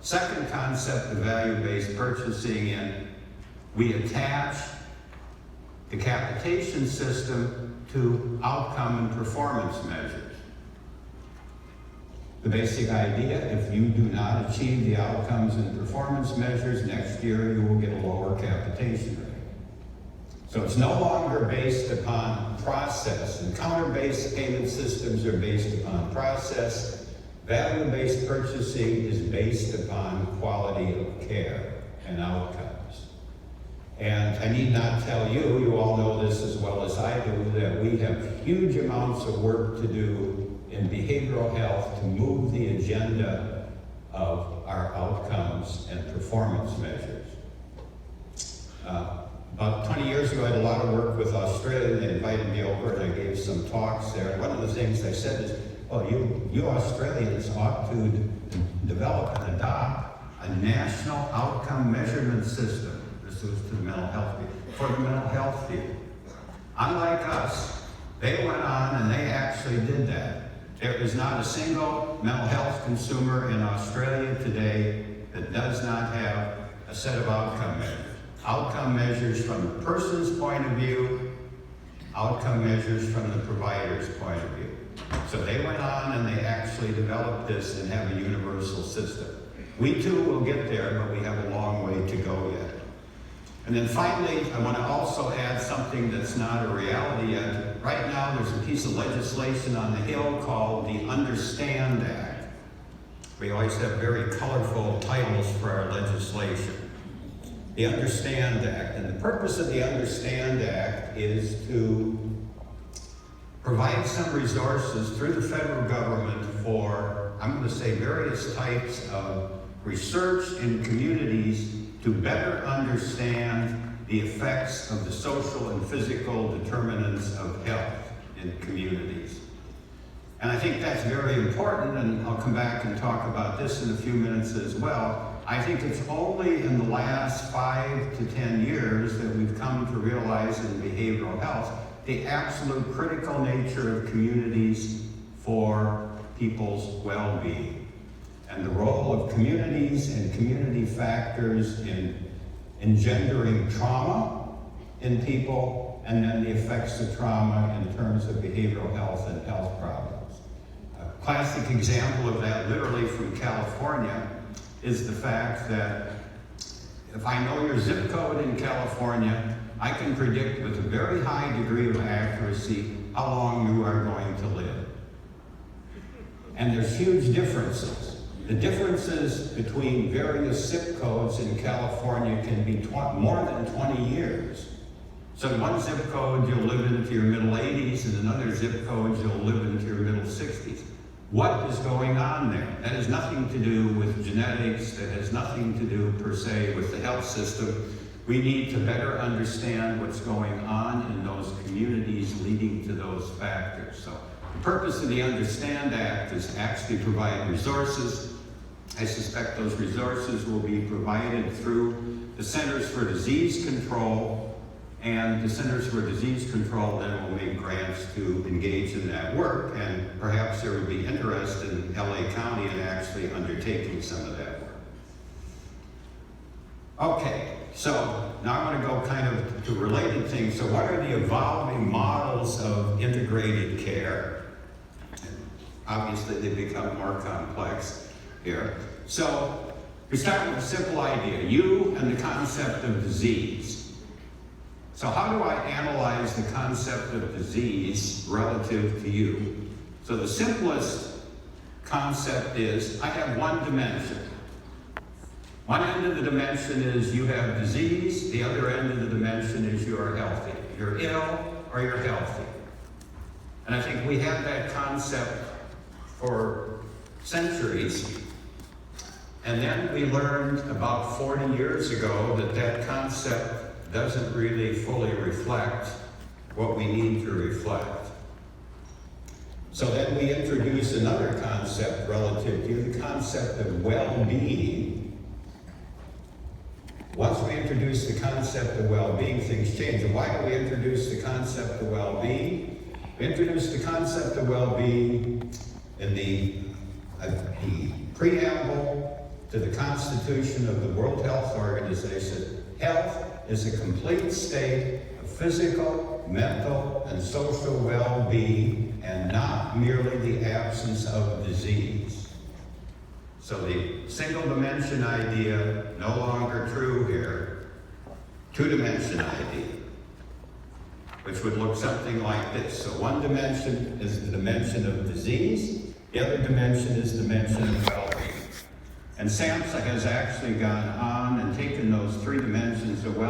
Second concept of value-based purchasing, and we attach the capitation system to outcome and performance measures. The basic idea, if you do not achieve the outcomes and performance measures, next year you will get a lower capitation rate. So it's no longer based upon process, and counter-based payment systems are based upon process. Value-based purchasing is based upon quality of care and outcomes. And I need not tell you, you all know this as well as I do, that we have huge amounts of work to do in behavioral health to move the agenda of our outcomes and performance measures. About 20 years ago, I had a lot of work with Australia. They invited me over and I gave some talks there. And one of the things they said is, well, you Australians ought to develop and adopt a national outcome measurement system. This was to the mental health field, for the mental health field. Unlike us, they went on and they actually did that. There is not a single mental health consumer in Australia today that does not have a set of outcome measures. Outcome measures from the person's point of view, outcome measures from the provider's point of view. So they went on and they actually developed this and have a universal system. We too will get there, but we have a long way to go yet. And then finally, I want to also add something that's not a reality yet. Right now, there's a piece of legislation on the Hill called the Understand Act. We always have very colorful titles for our legislation. The Understand Act, and the purpose of the Understand Act is to provide some resources through the federal government for, I'm going to say, various types of research in communities to better understand the effects of the social and physical determinants of health in communities. And I think that's very important, and I'll come back and talk about this in a few minutes as well. I think it's only in the last 5 to 10 years that we've come to realize in behavioral health the absolute critical nature of communities for people's well-being, and the role of communities and community factors in engendering trauma in people, and then the effects of trauma in terms of behavioral health and health problems. A classic example of that, literally from California, is the fact that if I know your zip code in California, I can predict with a very high degree of accuracy how long you are going to live. And there's huge differences. The differences between various zip codes in California can be more than 20 years. So in one zip code, you'll live into your middle 80s, and in another zip code, you'll live into your middle 60s. What is going on there? That has nothing to do with genetics. That has nothing to do, per se, with the health system. We need to better understand what's going on in those communities leading to those factors. So the purpose of the Understand Act is actually provide resources. I suspect those resources will be provided through the Centers for Disease Control, and the Centers for Disease Control then will make grants to engage in that work, and perhaps there would be interest in LA County in actually undertaking some of that work. Okay, so now I want to go kind of to related things. So what are the evolving models of integrated care? And obviously they become more complex here. So we start with a simple idea, you and the concept of disease. So how do I analyze the concept of disease relative to you? So the simplest concept is I have one dimension. One end of the dimension is you have disease, the other end of the dimension is you are healthy. You're ill or you're healthy. And I think we had that concept for centuries. And then we learned about 40 years ago that that concept doesn't really fully reflect what we need to reflect. So then we introduce another concept relative to the concept of well-being. Once we introduce the concept of well-being, things change. And why do we introduce the concept of well-being? We introduce the concept of well-being in the preamble to the Constitution of the World Health Organization, health is a complete state of physical, mental, and social well-being, and not merely the absence of disease. So the single dimension idea, no longer true here. Two-dimension idea, which would look something like this. So one dimension is the dimension of disease, the other dimension is the dimension of well-being. And SAMHSA has actually gone on and taken those three dimensions of well-being